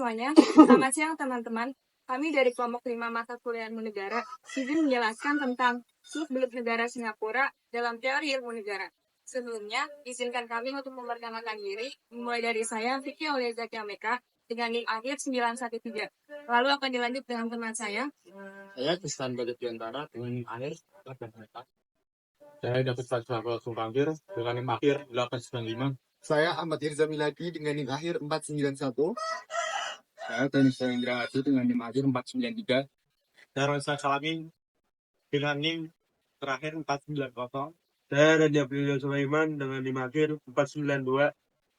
semuanya. Selamat siang teman-teman. Kami dari kelompok 5 mata kuliah ilmu negara izin menjelaskan tentang seluk-beluk negara Singapura dalam teori ilmu negara. Sebelumnya, izinkan kami untuk memperkenalkan diri, mulai dari saya, Vicky Oliazaki Ameka, dengan NIM akhir 913. Lalu akan dilanjut dengan teman saya. Saya Tristan Baget Diantara dengan NIM akhir 8. Saya David Fatsal Sumpangkir dengan NIM akhir 895. Saya Ahmad Irza Miladi dengan NIM akhir 491. Saya Tanis Indra Atu dengan NIM akhir 493. Saya Ronsa Salami dengan NIM terakhir 490. Saya Radia Prilio Sulaiman dengan NIM akhir 492.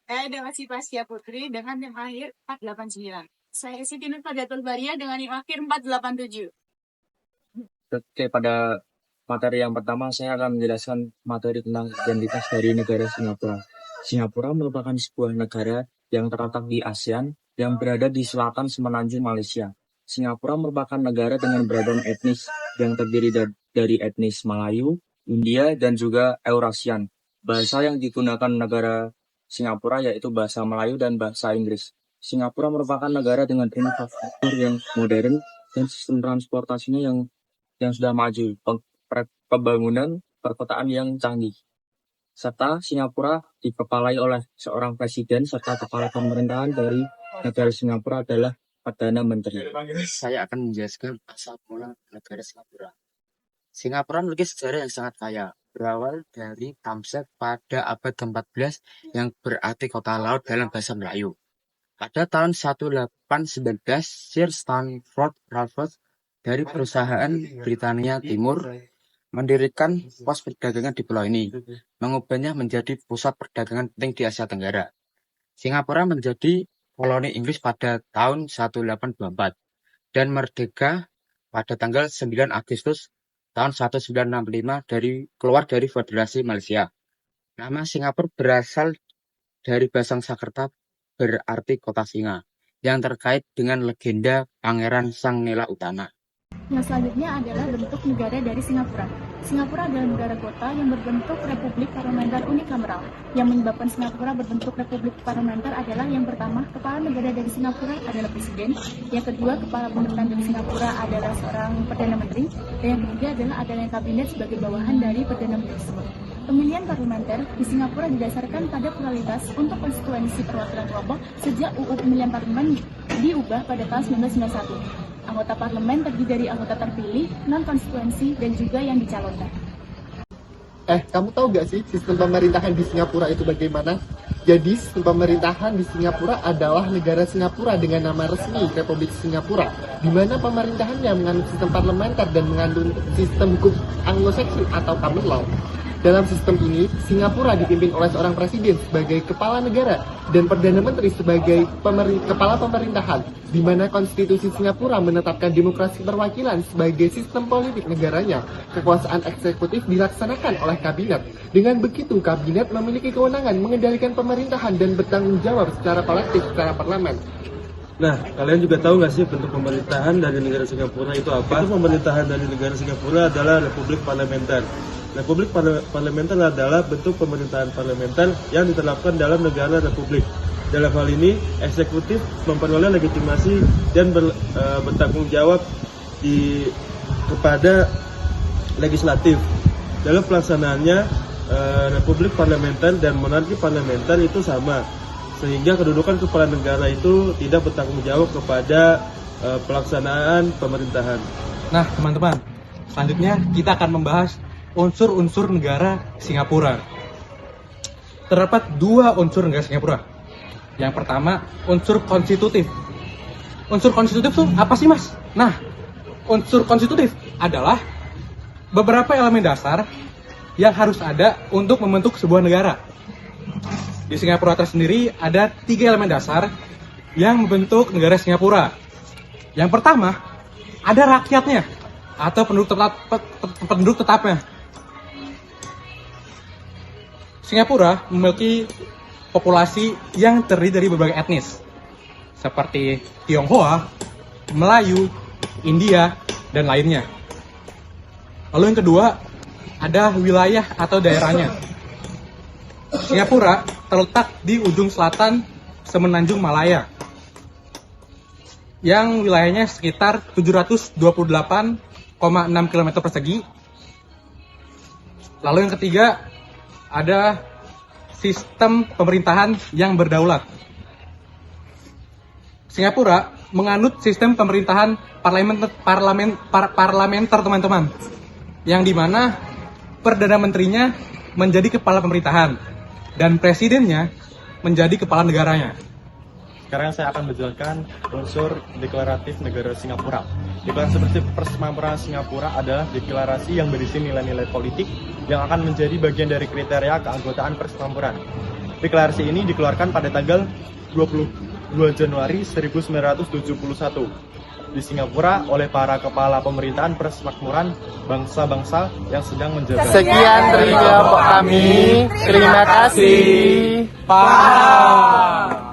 Saya Dewa Pasya Putri dengan NIM akhir 489. Saya Siti Nur Fadiatul Baria dengan NIM akhir 487. Oke, pada materi yang pertama saya akan menjelaskan materi tentang identitas dari negara Singapura. Singapura merupakan sebuah negara yang terletak di ASEAN yang berada di selatan semenanjung Malaysia. Singapura merupakan negara dengan beragam etnis yang terdiri dari etnis Melayu, India, dan juga Eurasian. Bahasa yang digunakan negara Singapura yaitu bahasa Melayu dan bahasa Inggris. Singapura merupakan negara dengan infrastruktur yang modern dan sistem transportasinya yang sudah maju, pembangunan perkotaan yang canggih. Serta Singapura dikepalai oleh seorang presiden serta kepala pemerintahan dari negara Singapura adalah Perdana Menteri. Saya akan menjelaskan asal mula negara Singapura. Singapura memiliki sejarah yang sangat kaya, berawal dari Tamsek pada abad ke-14 yang berarti kota laut dalam bahasa Melayu. Pada tahun 1819, Sir Stanford Raffles dari perusahaan Britania Timur mendirikan pos perdagangan di pulau ini, mengubahnya menjadi pusat perdagangan penting di Asia Tenggara. Singapura menjadi koloni Inggris pada tahun 1824 dan merdeka pada tanggal 9 Agustus tahun 1965 keluar dari Federasi Malaysia. Nama Singapura berasal dari bahasa Sanskerta berarti kota singa, yang terkait dengan legenda Pangeran Sang Nila Utama. Yang selanjutnya adalah bentuk negara dari Singapura. Singapura adalah negara kota yang berbentuk republik parlementer unikameral. Yang menyebabkan Singapura berbentuk republik parlementer adalah yang pertama, kepala negara dari Singapura adalah presiden. Yang kedua, kepala pemerintahan dari Singapura adalah seorang perdana menteri. Dan yang ketiga adalah adanya kabinet sebagai bawahan dari perdana menteri tersebut. Pemilihan parlementer di Singapura didasarkan pada pluralitas untuk konstituensi perwakilan kelompok sejak UU Pemilihan Parlemen diubah pada tahun 1991. Anggota parlemen terdiri dari anggota terpilih, non-konstituensi, dan juga yang dicalonkan. Kamu tahu gak sih sistem pemerintahan di Singapura itu bagaimana? Jadi sistem pemerintahan di Singapura adalah negara Singapura dengan nama resmi Republik Singapura, di mana pemerintahannya mengandung sistem parlementer dan mengandung sistem hukum Anglo-Saxon atau common law. Dalam sistem ini, Singapura dipimpin oleh seorang presiden sebagai kepala negara dan perdana menteri sebagai kepala pemerintahan, di mana konstitusi Singapura menetapkan demokrasi perwakilan sebagai sistem politik negaranya. Kekuasaan eksekutif dilaksanakan oleh kabinet. Dengan begitu, kabinet memiliki kewenangan mengendalikan pemerintahan dan bertanggung jawab secara kolektif secara parlemen. Nah, kalian juga tahu nggak sih bentuk pemerintahan dari negara Singapura itu apa? Bentuk pemerintahan dari negara Singapura adalah Republik Parlementer. Republik Parlementer adalah bentuk pemerintahan parlementer yang diterapkan dalam negara republik. Dalam hal ini, eksekutif memperoleh legitimasi dan bertanggung jawab kepada legislatif. Dalam pelaksanaannya, Republik Parlementer dan monarki parlementer itu sama, sehingga kedudukan kepala negara itu tidak bertanggung jawab kepada pelaksanaan pemerintahan. Nah, teman-teman, selanjutnya kita akan membahas unsur-unsur negara Singapura. Terdapat dua unsur negara Singapura. Yang pertama, unsur konstitutif. Unsur konstitutif itu apa sih, Mas? Nah, unsur konstitutif adalah beberapa elemen dasar yang harus ada untuk membentuk sebuah negara. Di Singapura tersendiri ada 3 elemen dasar yang membentuk negara Singapura. Yang pertama, ada rakyatnya atau penduduk tetapnya. Singapura memiliki populasi yang terdiri dari berbagai etnis, seperti Tionghoa, Melayu, India, dan lainnya. Lalu yang kedua, ada wilayah atau daerahnya. Singapura terletak di ujung selatan Semenanjung Malaya. yang wilayahnya sekitar 728,6 km persegi. Lalu yang ketiga ada sistem pemerintahan yang berdaulat. Singapura menganut sistem pemerintahan parlementer teman-teman, yang dimana Perdana Menterinya menjadi kepala pemerintahan dan presidennya menjadi kepala negaranya. Sekarang saya akan menjelaskan unsur deklaratif negara Singapura. Deklarasi Persemakmuran Singapura adalah deklarasi yang berisi nilai-nilai politik yang akan menjadi bagian dari kriteria keanggotaan persemakmuran. Deklarasi ini dikeluarkan pada tanggal 22 Januari 1971 di Singapura oleh para kepala pemerintahan persemakmuran bangsa-bangsa yang sedang menjabat. Sekian dari kelompok kami. Terima kasih. Paham.